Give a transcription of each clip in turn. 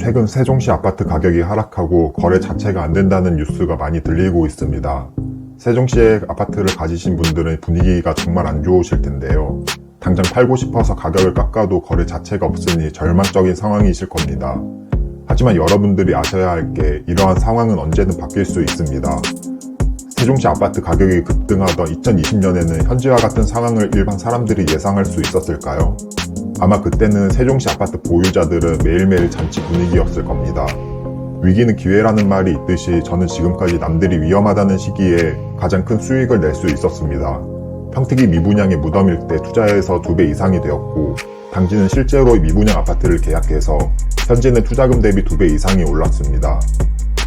최근 세종시 아파트 가격이 하락하고 거래 자체가 안 된다는 뉴스가 많이 들리고 있습니다. 세종시에 아파트를 가지신 분들은 분위기가 정말 안 좋으실 텐데요. 당장 팔고 싶어서 가격을 깎아도 거래 자체가 없으니 절망적인 상황이실 겁니다. 하지만 여러분들이 아셔야 할 게 이러한 상황은 언제든 바뀔 수 있습니다. 세종시 아파트 가격이 급등하던 2020년에는 현재와 같은 상황을 일반 사람들이 예상할 수 있었을까요? 아마 그때는 세종시 아파트 보유자들은 매일매일 잔치 분위기였을 겁니다. 위기는 기회라는 말이 있듯이 저는 지금까지 남들이 위험하다는 시기에 가장 큰 수익을 낼 수 있었습니다. 평택이 미분양의 무덤일 때 투자해서 2배 이상이 되었고, 당시는 실제로 미분양 아파트를 계약해서 현재는 투자금 대비 2배 이상이 올랐습니다.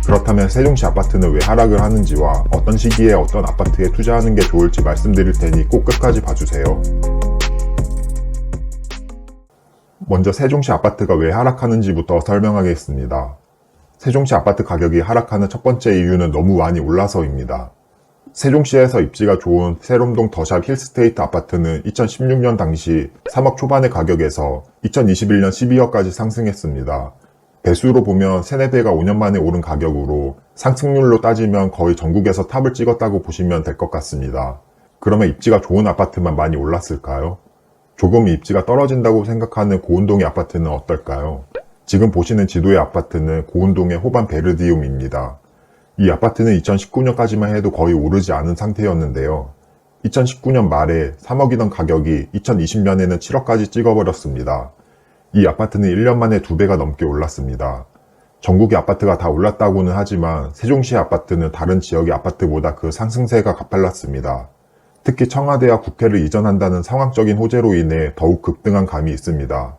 그렇다면 세종시 아파트는 왜 하락을 하는지와 어떤 시기에 어떤 아파트에 투자하는 게 좋을지 말씀드릴 테니 꼭 끝까지 봐주세요. 먼저 세종시 아파트가 왜 하락하는지부터 설명하겠습니다. 세종시 아파트 가격이 하락하는 첫 번째 이유는 너무 많이 올라서입니다. 세종시에서 입지가 좋은 세롬동 더샵 힐스테이트 아파트는 2016년 당시 3억 초반의 가격에서 2021년 12억까지 상승했습니다. 배수로 보면 3, 4배가 5년 만에 오른 가격으로 상승률로 따지면 거의 전국에서 탑을 찍었다고 보시면 될 것 같습니다. 그러면 입지가 좋은 아파트만 많이 올랐을까요? 조금 입지가 떨어진다고 생각하는 고운동의 아파트는 어떨까요? 지금 보시는 지도의 아파트는 고운동의 호반 베르디움입니다. 이 아파트는 2019년까지만 해도 거의 오르지 않은 상태였는데요. 2019년 말에 3억이던 가격이 2020년에는 7억까지 찍어버렸습니다. 이 아파트는 1년 만에 2배가 넘게 올랐습니다. 전국의 아파트가 다 올랐다고는 하지만 세종시 아파트는 다른 지역의 아파트보다 그 상승세가 가팔랐습니다. 특히 청와대와 국회를 이전한다는 상황적인 호재로 인해 더욱 급등한 감이 있습니다.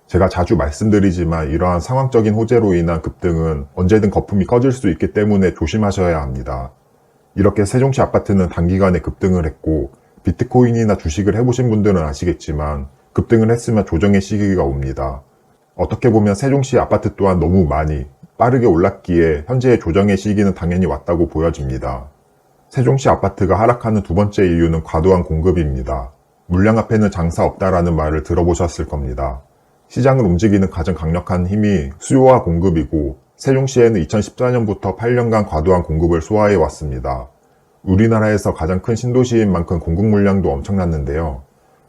제가 자주 말씀드리지만 이러한 상황적인 호재로 인한 급등은 언제든 거품이 꺼질 수 있기 때문에 조심하셔야 합니다. 이렇게 세종시 아파트는 단기간에 급등을 했고, 비트코인이나 주식을 해보신 분들은 아시겠지만 급등을 했으면 조정의 시기가 옵니다. 어떻게 보면 세종시 아파트 또한 너무 많이 빠르게 올랐기에 현재의 조정의 시기는 당연히 왔다고 보여집니다. 세종시 아파트가 하락하는 두 번째 이유는 과도한 공급입니다. 물량 앞에는 장사 없다라는 말을 들어보셨을 겁니다. 시장을 움직이는 가장 강력한 힘이 수요와 공급이고, 세종시에는 2014년부터 8년간 과도한 공급을 소화해 왔습니다. 우리나라에서 가장 큰 신도시인 만큼 공급 물량도 엄청났는데요.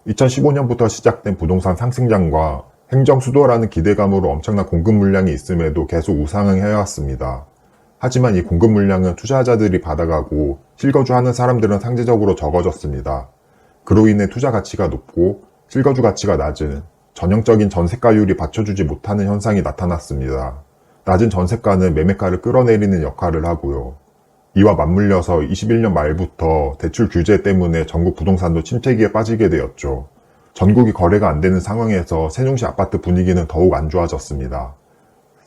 2015년부터 시작된 부동산 상승장과 행정 수도라는 기대감으로 엄청난 공급 물량이 있음에도 계속 우상을 해왔습니다. 하지만 이 공급 물량은 투자자들이 받아가고 실거주하는 사람들은 상대적으로 적어졌습니다. 그로 인해 투자 가치가 높고 실거주 가치가 낮은 전형적인 전세가율이 받쳐주지 못하는 현상이 나타났습니다. 낮은 전세가는 매매가를 끌어내리는 역할을 하고요. 이와 맞물려서 21년 말부터 대출 규제 때문에 전국 부동산도 침체기에 빠지게 되었죠. 전국이 거래가 안 되는 상황에서 세종시 아파트 분위기는 더욱 안 좋아졌습니다.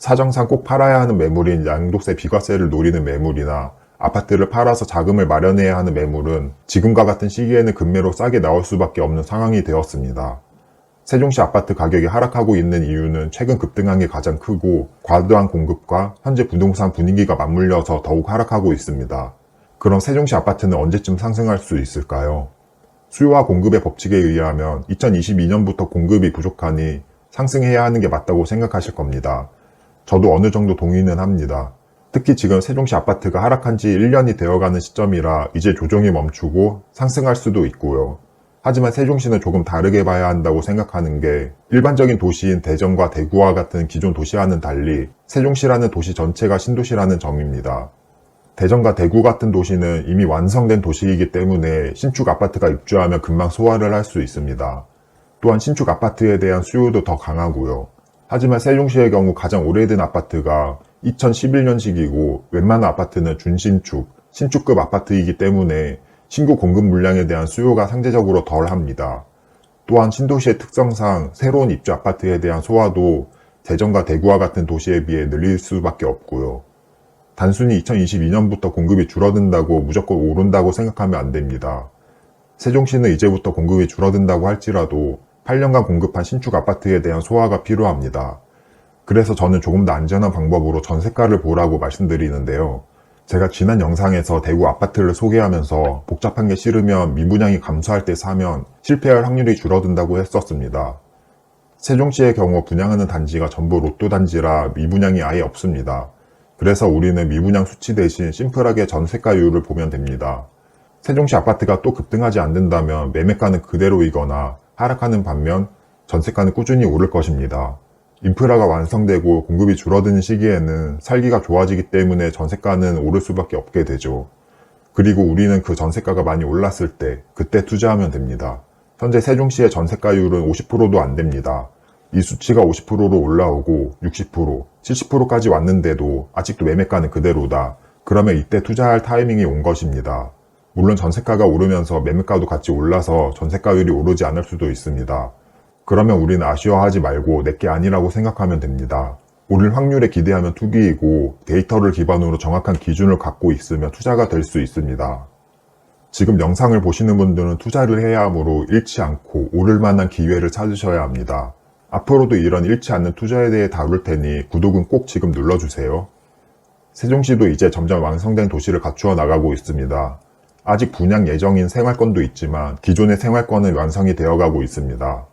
사정상 꼭 팔아야 하는 매물인 양도세 비과세를 노리는 매물이나 아파트를 팔아서 자금을 마련해야 하는 매물은 지금과 같은 시기에는 급매로 싸게 나올 수밖에 없는 상황이 되었습니다. 세종시 아파트 가격이 하락하고 있는 이유는 최근 급등한 게 가장 크고, 과도한 공급과 현재 부동산 분위기가 맞물려서 더욱 하락하고 있습니다. 그럼 세종시 아파트는 언제쯤 상승할 수 있을까요? 수요와 공급의 법칙에 의하면 2022년부터 공급이 부족하니 상승해야 하는 게 맞다고 생각하실 겁니다. 저도 어느 정도 동의는 합니다. 특히 지금 세종시 아파트가 하락한 지 1년이 되어가는 시점이라 이제 조정이 멈추고 상승할 수도 있고요. 하지만 세종시는 조금 다르게 봐야 한다고 생각하는 게, 일반적인 도시인 대전과 대구와 같은 기존 도시와는 달리 세종시라는 도시 전체가 신도시라는 점입니다. 대전과 대구 같은 도시는 이미 완성된 도시이기 때문에 신축 아파트가 입주하면 금방 소화를 할 수 있습니다. 또한 신축 아파트에 대한 수요도 더 강하고요. 하지만 세종시의 경우 가장 오래된 아파트가 2011년식이고 웬만한 아파트는 준신축, 신축급 아파트이기 때문에 신규 공급 물량에 대한 수요가 상대적으로 덜합니다. 또한 신도시의 특성상 새로운 입주 아파트에 대한 소화도 대전과 대구와 같은 도시에 비해 늘릴 수밖에 없고요. 단순히 2022년부터 공급이 줄어든다고 무조건 오른다고 생각하면 안 됩니다. 세종시는 이제부터 공급이 줄어든다고 할지라도 8년간 공급한 신축 아파트에 대한 소화가 필요합니다. 그래서 저는 조금 더 안전한 방법으로 전세가를 보라고 말씀드리는데요. 제가 지난 영상에서 대구 아파트를 소개하면서 복잡한 게 싫으면 미분양이 감소할 때 사면 실패할 확률이 줄어든다고 했었습니다. 세종시의 경우 분양하는 단지가 전부 로또 단지라 미분양이 아예 없습니다. 그래서 우리는 미분양 수치 대신 심플하게 전세가율을 보면 됩니다. 세종시 아파트가 또 급등하지 않는다면 매매가는 그대로이거나 하락하는 반면 전세가는 꾸준히 오를 것입니다. 인프라가 완성되고 공급이 줄어드는 시기에는 살기가 좋아지기 때문에 전세가는 오를 수밖에 없게 되죠. 그리고 우리는 그 전세가가 많이 올랐을 때 그때 투자하면 됩니다. 현재 세종시의 전세가율은 50%도 안 됩니다. 이 수치가 50%로 올라오고 60%, 70%까지 왔는데도 아직도 매매가는 그대로다. 그러면 이때 투자할 타이밍이 온 것입니다. 물론 전세가가 오르면서 매매가도 같이 올라서 전세가율이 오르지 않을 수도 있습니다. 그러면 우리는 아쉬워하지 말고 내게 아니라고 생각하면 됩니다. 오를 확률에 기대하면 투기이고 데이터를 기반으로 정확한 기준을 갖고 있으면 투자가 될 수 있습니다. 지금 영상을 보시는 분들은 투자를 해야 하므로 잃지 않고 오를 만한 기회를 찾으셔야 합니다. 앞으로도 이런 잃지 않는 투자에 대해 다룰 테니 구독은 꼭 지금 눌러주세요. 세종시도 이제 점점 완성된 도시를 갖추어 나가고 있습니다. 아직 분양 예정인 생활권도 있지만 기존의 생활권은 완성이 되어가고 있습니다.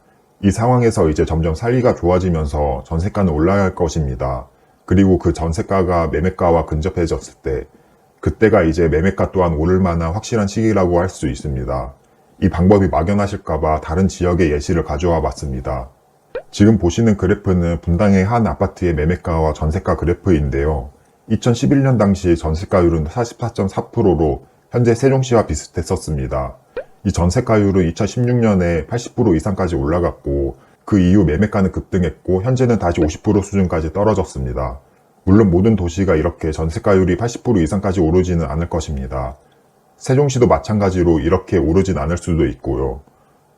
이 상황에서 이제 점점 살기가 좋아지면서 전세가는 올라갈 것입니다. 그리고 그 전세가가 매매가와 근접해졌을 때 그때가 이제 매매가 또한 오를 만한 확실한 시기라고 할 수 있습니다. 이 방법이 막연하실까봐 다른 지역의 예시를 가져와 봤습니다. 지금 보시는 그래프는 분당의 한 아파트의 매매가와 전세가 그래프인데요. 2011년 당시 전세가율은 44.4%로 현재 세종시와 비슷했었습니다. 이 전세가율은 2016년에 80% 이상까지 올라갔고 그 이후 매매가는 급등했고 현재는 다시 50% 수준까지 떨어졌습니다. 물론 모든 도시가 이렇게 전세가율이 80% 이상까지 오르지는 않을 것입니다. 세종시도 마찬가지로 이렇게 오르진 않을 수도 있고요.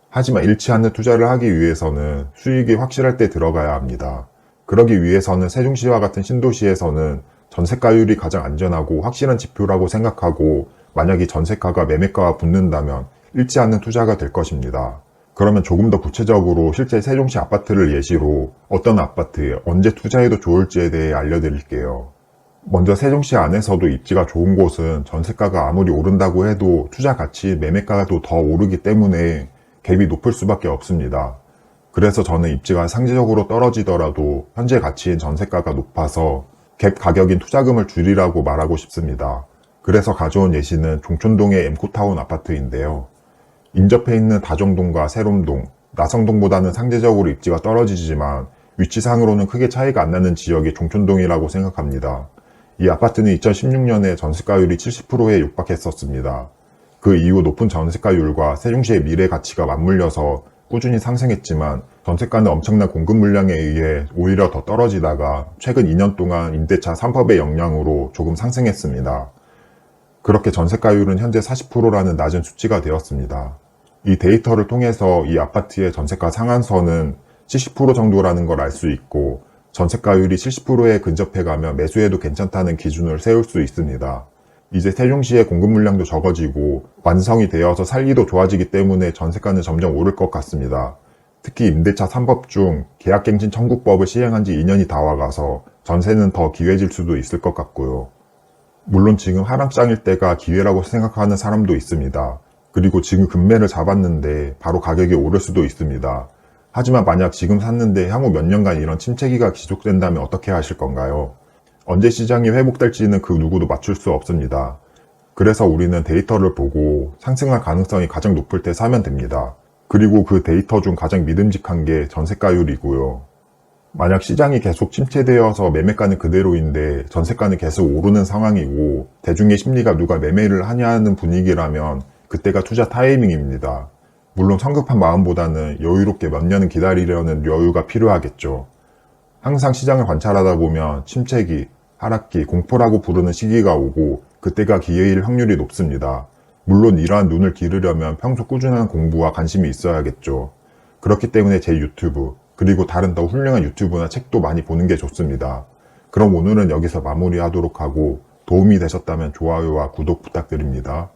하지만 잃지 않는 투자를 하기 위해서는 수익이 확실할 때 들어가야 합니다. 그러기 위해서는 세종시와 같은 신도시에서는 전세가율이 가장 안전하고 확실한 지표라고 생각하고 만약에 전세가가 매매가와 붙는다면 잃지 않는 투자가 될 것입니다. 그러면 조금 더 구체적으로 실제 세종시 아파트를 예시로 어떤 아파트에 언제 투자해도 좋을지에 대해 알려드릴게요. 먼저 세종시 안에서도 입지가 좋은 곳은 전세가가 아무리 오른다고 해도 투자 가치 매매가도 더 오르기 때문에 갭이 높을 수밖에 없습니다. 그래서 저는 입지가 상대적으로 떨어지더라도 현재 가치인 전세가가 높아서 갭 가격인 투자금을 줄이라고 말하고 싶습니다. 그래서 가져온 예시는 종촌동의 엠코타운 아파트인데요. 인접해 있는 다정동과 세롬동, 나성동보다는 상대적으로 입지가 떨어지지만 위치상으로는 크게 차이가 안 나는 지역이 종촌동이라고 생각합니다. 이 아파트는 2016년에 전세가율이 70%에 육박했었습니다. 그 이후 높은 전세가율과 세종시의 미래 가치가 맞물려서 꾸준히 상승했지만 전세가는 엄청난 공급 물량에 의해 오히려 더 떨어지다가 최근 2년 동안 임대차 3법의 영향으로 조금 상승했습니다. 그렇게 전세가율은 현재 40%라는 낮은 수치가 되었습니다. 이 데이터를 통해서 이 아파트의 전세가 상한선은 70% 정도라는 걸 알 수 있고 전세가율이 70%에 근접해가면 매수해도 괜찮다는 기준을 세울 수 있습니다. 이제 세종시의 공급 물량도 적어지고 완성이 되어서 살기도 좋아지기 때문에 전세가는 점점 오를 것 같습니다. 특히 임대차 3법 중 계약갱신 청구법을 시행한 지 2년이 다 와가서 전세는 더 기회질 수도 있을 것 같고요. 물론 지금 하락장일 때가 기회라고 생각하는 사람도 있습니다. 그리고 지금 금매를 잡았는데 바로 가격이 오를 수도 있습니다. 하지만 만약 지금 샀는데 향후 몇 년간 이런 침체기가 지속된다면 어떻게 하실 건가요? 언제 시장이 회복될지는 그 누구도 맞출 수 없습니다. 그래서 우리는 데이터를 보고 상승할 가능성이 가장 높을 때 사면 됩니다. 그리고 그 데이터 중 가장 믿음직한 게 전세가율이고요. 만약 시장이 계속 침체되어서 매매가는 그대로인데 전세가는 계속 오르는 상황이고 대중의 심리가 누가 매매를 하냐는 분위기라면 그때가 투자 타이밍입니다. 물론 성급한 마음보다는 여유롭게 몇 년은 기다리려는 여유가 필요하겠죠. 항상 시장을 관찰하다 보면 침체기, 하락기, 공포라고 부르는 시기가 오고 그때가 기회일 확률이 높습니다. 물론 이러한 눈을 기르려면 평소 꾸준한 공부와 관심이 있어야겠죠. 그렇기 때문에 제 유튜브, 그리고 다른 더 훌륭한 유튜브나 책도 많이 보는 게 좋습니다. 그럼 오늘은 여기서 마무리하도록 하고 도움이 되셨다면 좋아요와 구독 부탁드립니다.